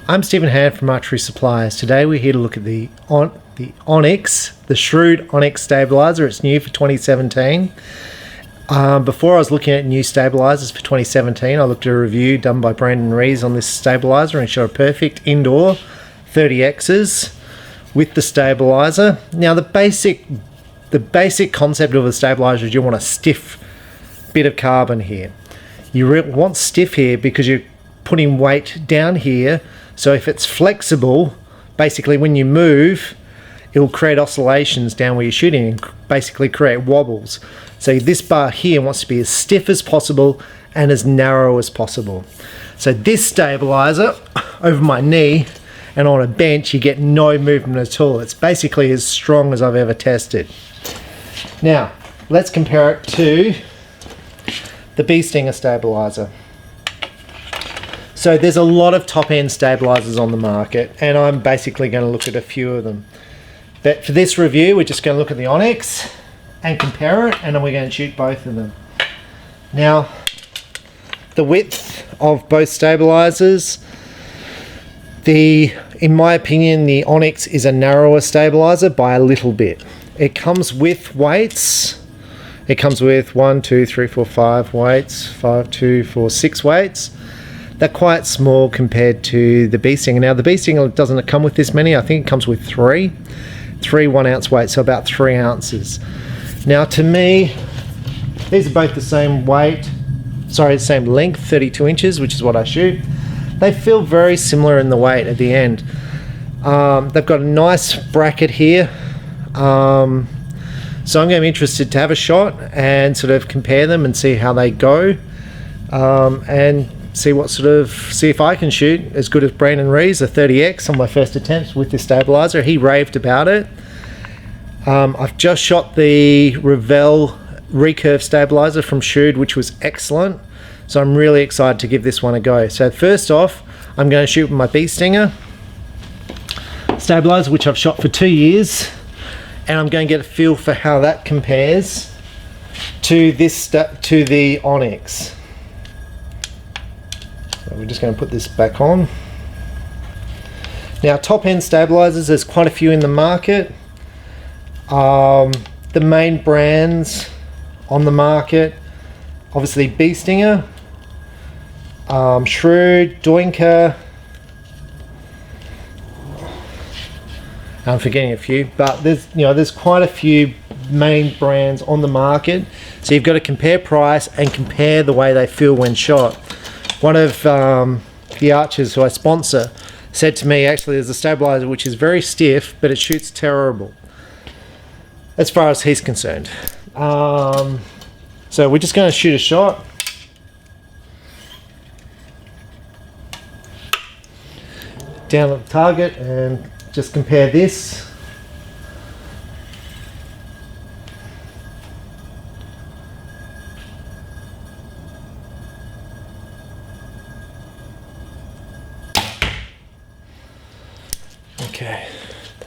I'm Stephen Hann from Archery Supplies. Today we're here to look at the Onyx, the Shrewd Onyx stabilizer. It's new for 2017. Before I was looking at new stabilizers for 2017, I looked at a review done by Brandon Rees on this stabilizer and showed a perfect indoor 30Xs with the stabilizer. Now the basic concept of a stabilizer is you want a stiff bit of carbon here. You want stiff here because you're putting weight down here, so if it's flexible, basically when you move, it will create oscillations down where you're shooting and basically create wobbles. So this bar here wants to be as stiff as possible and as narrow as possible. So this stabilizer over my knee and on a bench, you get no movement at all. It's basically as strong as I've ever tested. Now let's compare it to the Bee Stinger stabilizer. So there's a lot of top-end stabilizers on the market, and I'm basically going to look at a few of them. But for this review, we're just going to look at the Onyx and compare it, and then we're going to shoot both of them. Now, the width of both stabilizers, in my opinion, the Onyx is a narrower stabilizer by a little bit. It comes with weights. It comes with 1, 2, 3, 4, 5 weights, 5, 2, 4, 6 weights. They're quite small compared to the Bee Stinger. Now the Bee Stinger doesn't come with this many. I think it comes with three 1 ounce weights, so about 3 ounces. Now to me, these are both the same weight, the same length, 32 inches, which is what I shoot. They feel very similar in the weight at the end. They've got a nice bracket here. So I'm going to be interested to have a shot and sort of compare them and see how they go, and see if I can shoot as good as Brandon Rees, a 30X on my first attempt with this stabilizer. He raved about it. I've just shot the Revell recurve stabilizer from Shrewd, which was excellent. So I'm really excited to give this one a go. So first off, I'm going to shoot with my Bee Stinger stabilizer, which I've shot for 2 years, and I'm going to get a feel for how that compares to the Onyx. So we're just going to put this back on. Now top end stabilizers, there's quite a few in the market. The main brands on the market, obviously Bee Stinger, Shrewd, Doinker. I'm forgetting a few, but there's quite a few main brands on the market. So you've got to compare price and compare the way they feel when shot. One of the archers who I sponsor said to me, actually there's a stabilizer which is very stiff, but it shoots terrible, as far as he's concerned. So we're just going to shoot a shot. Down at the target and just compare this. Okay.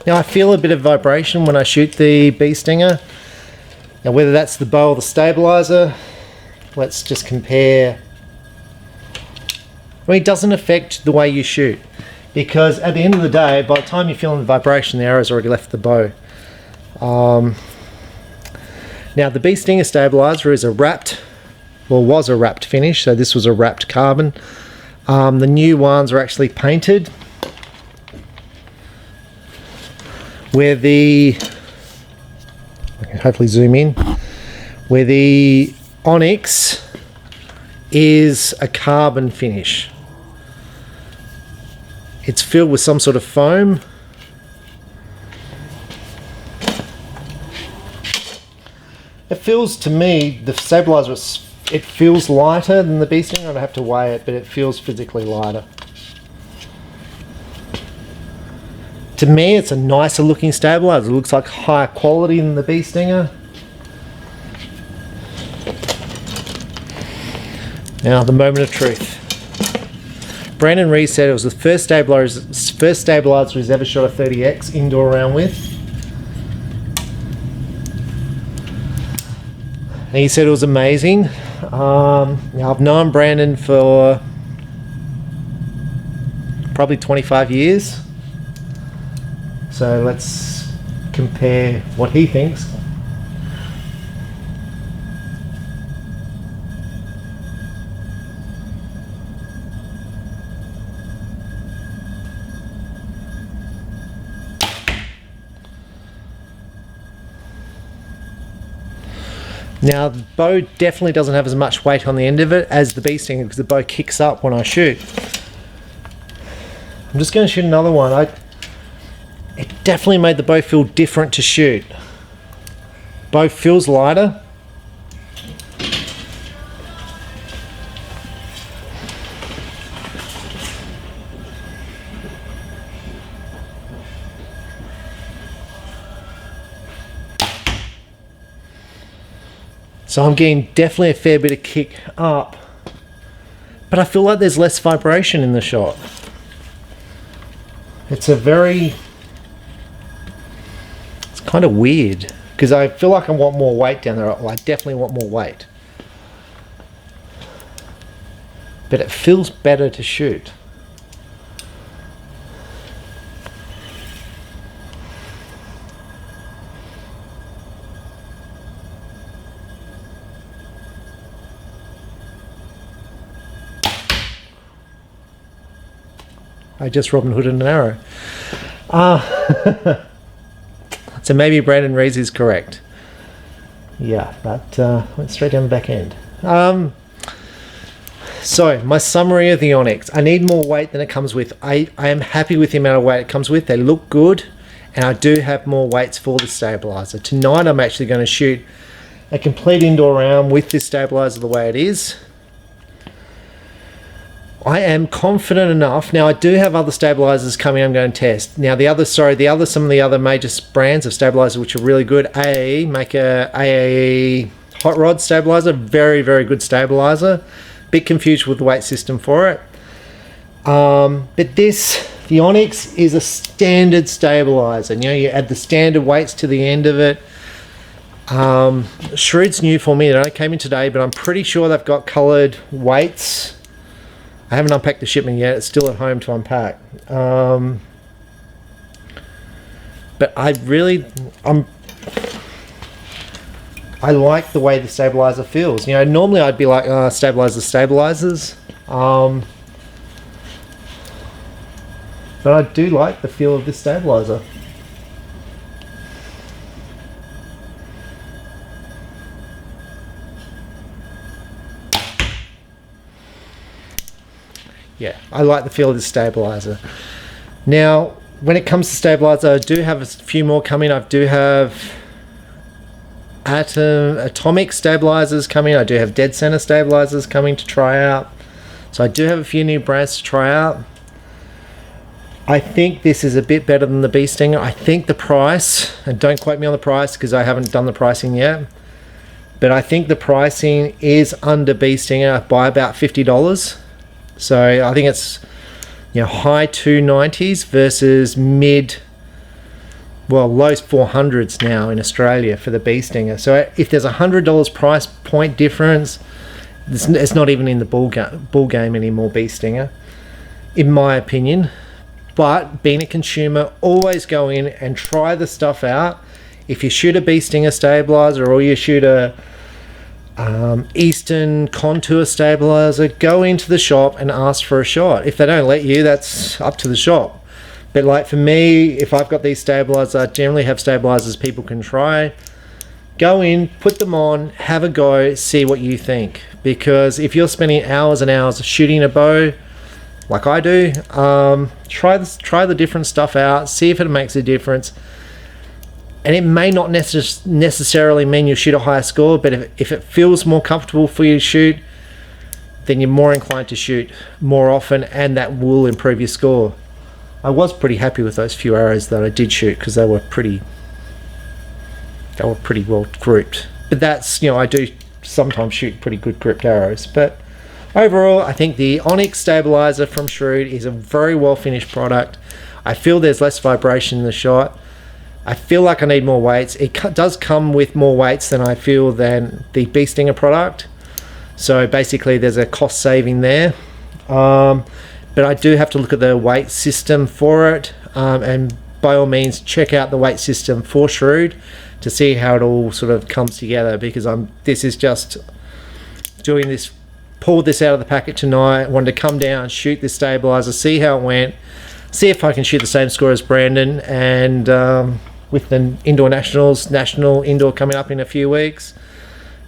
Now I feel a bit of vibration when I shoot the Bee Stinger. Now whether that's the bow or the stabilizer, let's just compare. I mean, it doesn't affect the way you shoot, because at the end of the day, by the time you're feeling the vibration, the arrow's already left the bow. Now the Bee Stinger stabilizer is was a wrapped finish, so this was a wrapped carbon. The new ones are actually painted, where I can hopefully zoom in, where the Onyx is a carbon finish. It's filled with some sort of foam. It feels to me, the stabilizer, it feels lighter than the Bee Stinger. I don't have to weigh it, but it feels physically lighter. To me, it's a nicer looking stabilizer. It looks like higher quality than the Bee Stinger. Now, the moment of truth. Brandon Rees said it was the first stabilizer he's ever shot a 30X indoor round with. And he said it was amazing. I've known Brandon for probably 25 years. So let's compare what he thinks. Now the bow definitely doesn't have as much weight on the end of it as the bee stinger because the bow kicks up when I shoot. I'm just going to shoot another one. It definitely made the bow feel different to shoot. Bow feels lighter. So I'm getting definitely a fair bit of kick up, but I feel like there's less vibration in the shot. It's kind of weird because I feel like I want more weight down there. Well, I definitely want more weight, but it feels better to shoot. I just Robin Hooded an arrow. So maybe Brandon Rees is correct. Yeah, that went straight down the back end. So my summary of the Onyx. I need more weight than it comes with. I am happy with the amount of weight it comes with. They look good, and I do have more weights for the stabilizer. Tonight I'm actually going to shoot a complete indoor round with this stabilizer the way it is. I am confident enough. Now I do have other stabilizers coming I'm going to test. Now some of the other major brands of stabilizer which are really good. AAE make a AAE hot rod stabilizer, very, very good stabilizer. Bit confused with the weight system for it. But the Onyx is a standard stabilizer. You know, you add the standard weights to the end of it. Shrewd's new for me. It only came in today, but I'm pretty sure they've got colored weights. I haven't unpacked the shipment yet. It's still at home to unpack. But I like the way the stabilizer feels. You know, normally I'd be like, stabilizers. But I do like the feel of this stabilizer. Yeah, I like the feel of the stabilizer. Now, when it comes to stabilizer, I do have a few more coming. I do have atomic stabilizers coming. I do have dead center stabilizers coming to try out. So I do have a few new brands to try out. I think this is a bit better than the Bee Stinger. I think the price, and don't quote me on the price because I haven't done the pricing yet, but I think the pricing is under Bee Stinger by about $50. So I think it's, you know, high 290s versus low 400s now in Australia for the Bee Stinger. So if there's $100 price point difference, it's not even in the ball game anymore, Bee Stinger, in my opinion. But being a consumer, always go in and try the stuff out. If you shoot a Bee Stinger stabilizer or you shoot a Eastern contour stabilizer, go into the shop and ask for a shot. If they don't let you, that's up to the shop. But like for me, if I've got these stabilizers, I generally have stabilizers people can try. Go in, put them on, have a go, see what you think. Because if you're spending hours and hours shooting a bow, like I do, try the different stuff out, see if it makes a difference. And it may not necessarily mean you shoot a higher score, but if it feels more comfortable for you to shoot, then you're more inclined to shoot more often, and that will improve your score. I was pretty happy with those few arrows that I did shoot because they were pretty well grouped. But that's, you know, I do sometimes shoot pretty good gripped arrows. But overall, I think the Onyx stabilizer from Shrewd is a very well finished product. I feel there's less vibration in the shot. I feel like I need more weights. It does come with more weights than I feel than the Bee Stinger product. So basically there's a cost saving there. but I do have to look at the weight system for it, and by all means check out the weight system for Shrewd to see how it all sort of comes together, because this is just doing this, pulled this out of the packet tonight, wanted to come down, shoot this stabilizer, see how it went, see if I can shoot the same score as Brandon, and with the indoor national indoor coming up in a few weeks,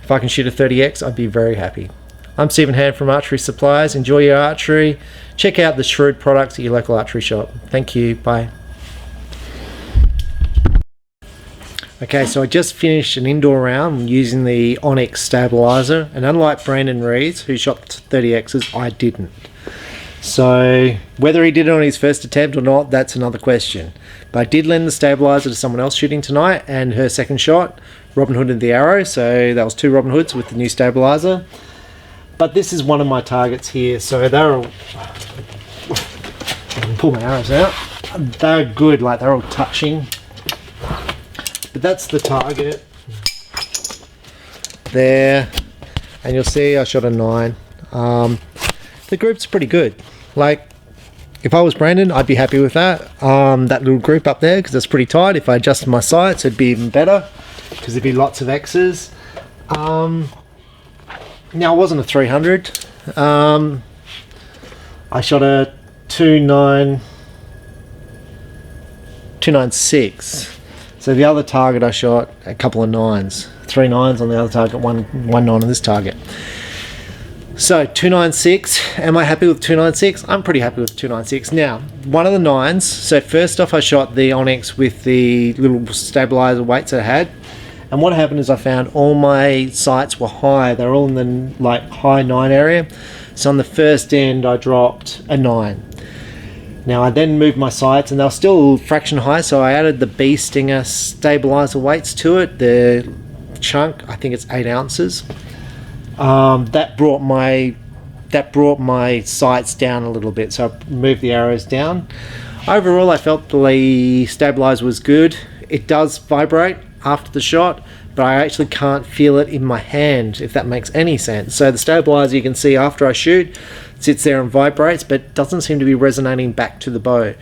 if I can shoot a 30x, I'd be very happy. I'm Stephen Hann from Archery Supplies. Enjoy your archery. Check out the Shrewd products at your local archery shop. Thank you. Bye. Okay, so I just finished an indoor round using the Onyx stabilizer, and unlike Brandon Reeds, who shot 30x's, I didn't. So whether he did it on his first attempt or not, that's another question. But I did lend the stabilizer to someone else shooting tonight, and her second shot, Robin Hood and the arrow. So that was 2 Robin Hoods with the new stabilizer. But this is one of my targets here. So they're all, I can pull my arrows out. They're good, like they're all touching. But that's the target there, and you'll see I shot a 9. The group's pretty good. Like, if I was Brandon, I'd be happy with that. That little group up there, because it's pretty tight. If I adjusted my sights, it'd be even better, because there'd be lots of X's. Now, it wasn't a 300. I shot a 296. So the other target I shot a couple of 9s, 3 9s on the other target, one 9 on this target. So 296, am I happy with 296? I'm pretty happy with 296. Now, one of the 9s, so first off I shot the Onyx with the little stabilizer weights I had, and what happened is I found all my sights were high. They're all in the like high 9 area. So on the first end I dropped a 9. Now I then moved my sights and they were still a fraction high, so I added the Bee Stinger stabilizer weights to it. The chunk, I think it's 8 ounces. That brought my sights down a little bit, so I moved the arrows down. Overall, I felt the stabilizer was good. It does vibrate after the shot, but I actually can't feel it in my hand, if that makes any sense. So the stabilizer, you can see after I shoot, sits there and vibrates, but doesn't seem to be resonating back to the bow.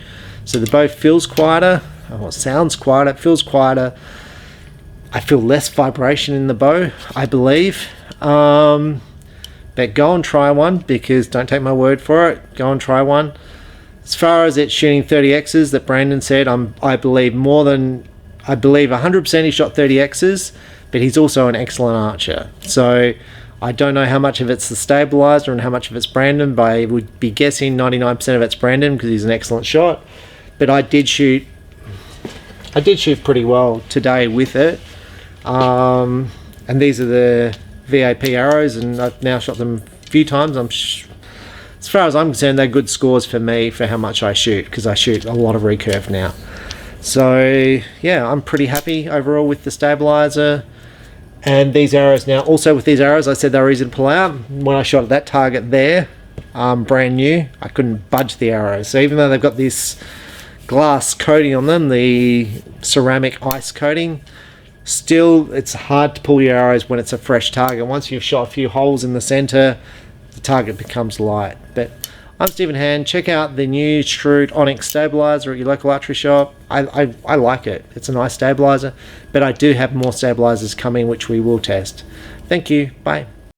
So the bow feels quieter, or sounds quieter, it feels quieter. I feel less vibration in the bow, I believe. But go and try one, because don't take my word for it, go and try one. As far as it shooting 30x's that Brandon said, I believe 100% he shot 30x's, but he's also an excellent archer. So I don't know how much of it's the stabilizer and how much of it's Brandon, but I would be guessing 99% of it's Brandon, because he's an excellent shot. But I did shoot pretty well today with it. And these are the VAP arrows, and I've now shot them a few times. As far as I'm concerned, they're good scores for me for how much I shoot, because I shoot a lot of recurve now. So yeah, I'm pretty happy overall with the stabilizer and these arrows. Now also with these arrows, I said they were easy to pull out. When I shot at that target there, brand new, I couldn't budge the arrows. So even though they've got this glass coating on them, the ceramic ice coating, still it's hard to pull your arrows when it's a fresh target. Once you've shot a few holes in the center, the target becomes light. But I'm Stephen Hann. Check out the new Shrewd Onyx stabilizer at your local archery shop. I like it. It's a nice stabilizer, but I do have more stabilizers coming which we will test. Thank you. Bye.